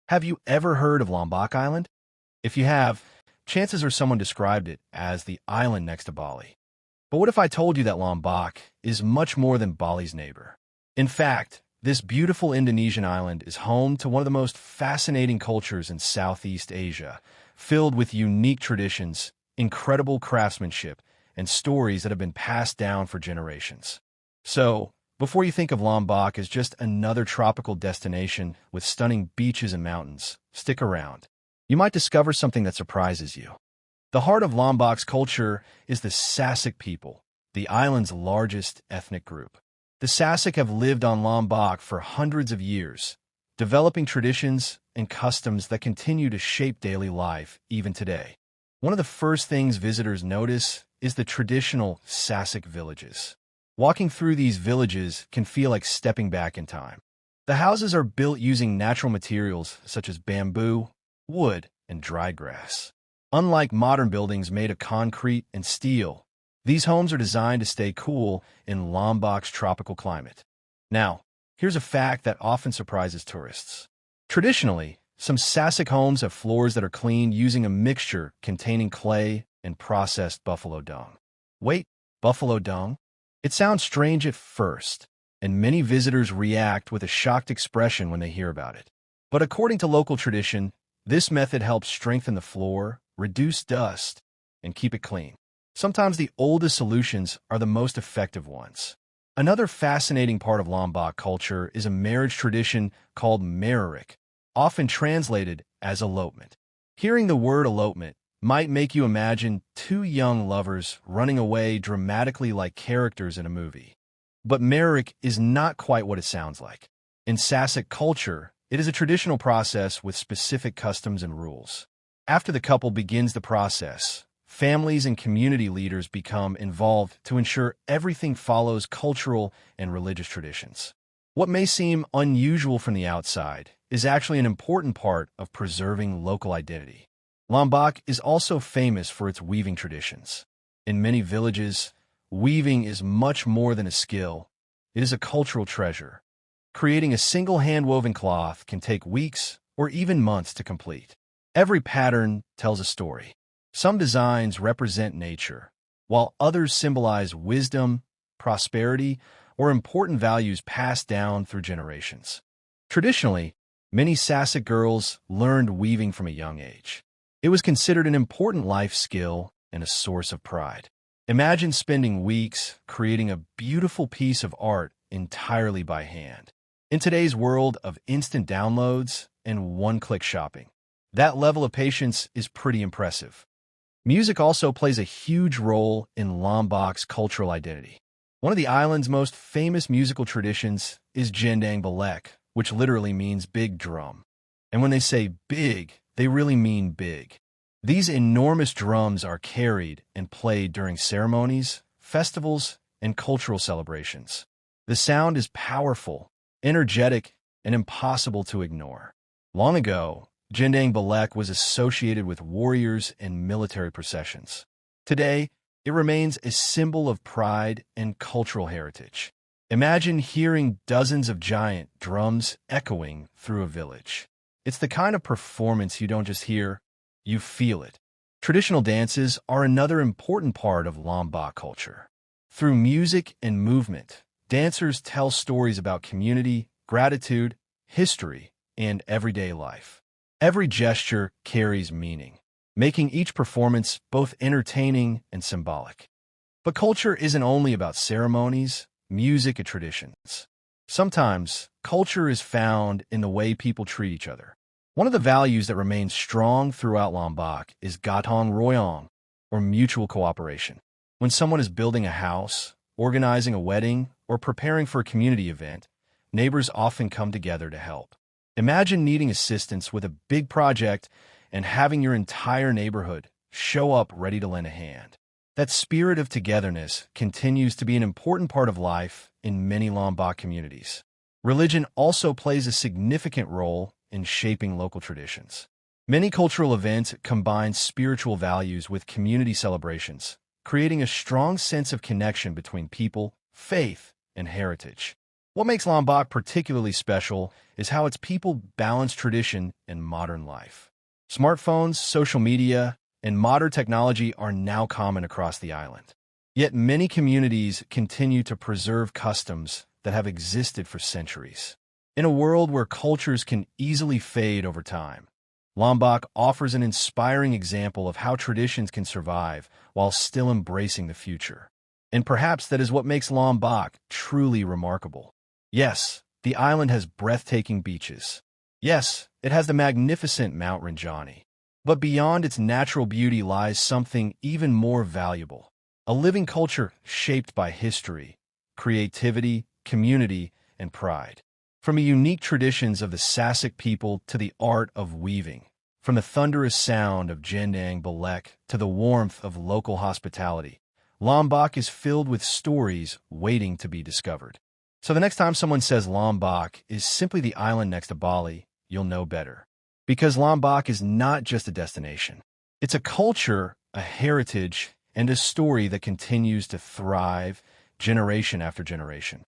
Have you ever heard of Lombok Island? If you have, chances are someone described it as the island next to Bali. But what if I told you that Lombok is much more than Bali's neighbor? In fact, this beautiful Indonesian island is home to one of the most fascinating cultures in Southeast Asia, filled with unique traditions, incredible craftsmanship, and stories that have been passed down for generations. So, before you think of Lombok as just another tropical destination with stunning beaches and mountains, stick around. You might discover something that surprises you. The heart of Lombok's culture is the Sasak people, the island's largest ethnic group. The Sasak have lived on Lombok for hundreds of years, developing traditions and customs that continue to shape daily life even today. One of the first things visitors notice is the traditional Sasak villages. Walking through these villages can feel like stepping back in time. The houses are built using natural materials such as bamboo, wood, and dry grass. Unlike modern buildings made of concrete and steel, these homes are designed to stay cool in Lombok's tropical climate. Now, here's a fact that often surprises tourists. Traditionally, some Sasak homes have floors that are cleaned using a mixture containing clay and processed buffalo dung. Wait, buffalo dung? It sounds strange at first, and many visitors react with a shocked expression when they hear about it. But according to local tradition, this method helps strengthen the floor, reduce dust, and keep it clean. Sometimes the oldest solutions are the most effective ones. Another fascinating part of Lombok culture is a marriage tradition called Merariq, often translated as elopement. Hearing the word elopement might make you imagine two young lovers running away dramatically like characters in a movie. But Merariq is not quite what it sounds like. In Sasak culture, it is a traditional process with specific customs and rules. After the couple begins the process, families and community leaders become involved to ensure everything follows cultural and religious traditions. What may seem unusual from the outside is actually an important part of preserving local identity. Lombok is also famous for its weaving traditions. In many villages, weaving is much more than a skill. It is a cultural treasure. Creating a single hand-woven cloth can take weeks or even months to complete. Every pattern tells a story. Some designs represent nature, while others symbolize wisdom, prosperity, or important values passed down through generations. Traditionally, many Sasak girls learned weaving from a young age. It was considered an important life skill and a source of pride. Imagine spending weeks creating a beautiful piece of art entirely by hand. In today's world of instant downloads and one-click shopping, that level of patience is pretty impressive. Music also plays a huge role in Lombok's cultural identity. One of the island's most famous musical traditions is Gendang Beleq, which literally means big drum. And when they say big, they really mean big. These enormous drums are carried and played during ceremonies, festivals, and cultural celebrations. The sound is powerful, energetic, and impossible to ignore. Long ago, Gendang Beleq was associated with warriors and military processions. Today, it remains a symbol of pride and cultural heritage. Imagine hearing dozens of giant drums echoing through a village. It's the kind of performance you don't just hear, you feel it. Traditional dances are another important part of Lombok culture. Through music and movement, dancers tell stories about community, gratitude, history, and everyday life. Every gesture carries meaning, making each performance both entertaining and symbolic. But culture isn't only about ceremonies, music, and traditions. Sometimes, culture is found in the way people treat each other. One of the values that remains strong throughout Lombok is gotong royong, or mutual cooperation. When someone is building a house, organizing a wedding, or preparing for a community event, neighbors often come together to help. Imagine needing assistance with a big project and having your entire neighborhood show up ready to lend a hand. That spirit of togetherness continues to be an important part of life in many Lombok communities. Religion also plays a significant role in shaping local traditions. Many cultural events combine spiritual values with community celebrations, creating a strong sense of connection between people, faith, and heritage. What makes Lombok particularly special is how its people balance tradition and modern life. Smartphones, social media, and modern technology are now common across the island. Yet many communities continue to preserve customs that have existed for centuries. In a world where cultures can easily fade over time, Lombok offers an inspiring example of how traditions can survive while still embracing the future. And perhaps that is what makes Lombok truly remarkable. Yes, the island has breathtaking beaches. Yes, it has the magnificent Mount Rinjani. But beyond its natural beauty lies something even more valuable: a living culture shaped by history, creativity, community, and pride. From the unique traditions of the Sasak people to the art of weaving, from the thunderous sound of Gendang Beleq to the warmth of local hospitality, Lombok is filled with stories waiting to be discovered. So the next time someone says Lombok is simply the island next to Bali, you'll know better. Because Lombok is not just a destination. It's a culture, a heritage, and a story that continues to thrive generation after generation.